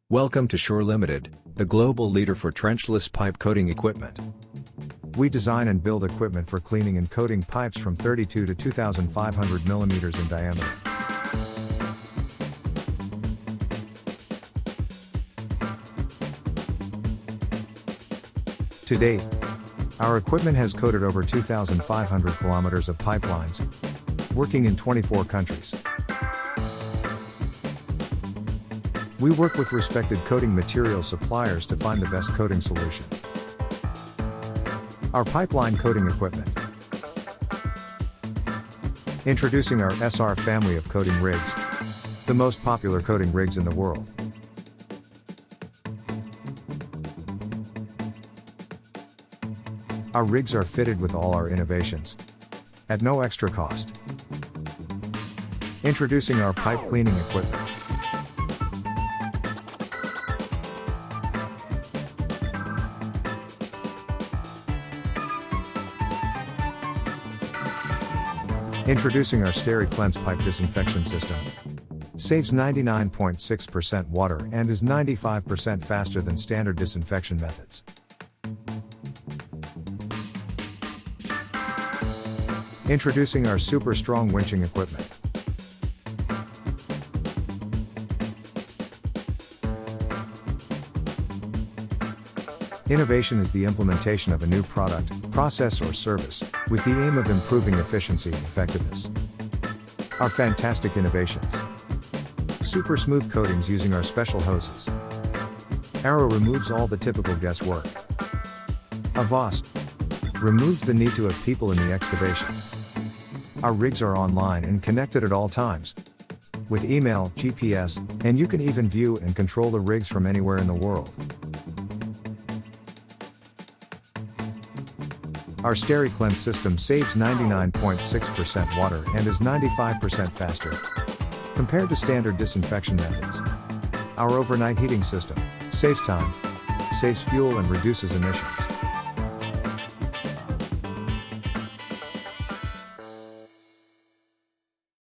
Welcome to SCHUR Limited, the global leader for trenchless pipe coating equipment. We design and build equipment for cleaning and coating pipes from 32 to 2,500 mm in diameter. To date, our equipment has coated over 2,500 kilometers of pipelines, working in 24 countries. We work with respected coating material suppliers to find the best coating solution. Our pipeline coating equipment. Introducing our SR family of coating rigs, the most popular coating rigs in the world. Our rigs are fitted with all our innovations, at no extra cost. Introducing our pipe cleaning equipment. Introducing our Trenchless pipe disinfection system. Saves 99.6% water and is 95% faster than standard disinfection methods. Introducing our super strong winching equipment. Innovation is the implementation of a new product, process or service, with the aim of improving efficiency and effectiveness. Our fantastic innovations. Super smooth coatings using our special hoses. Arrow removes all the typical guesswork. Avast removes the need to have people in the excavation. Our rigs are online and connected at all times, with email, GPS, and you can even view and control the rigs from anywhere in the world. Our Trenchless system saves 99.6% water and is 95% faster compared to standard disinfection methods. Our overnight heating system saves time, saves fuel and reduces emissions.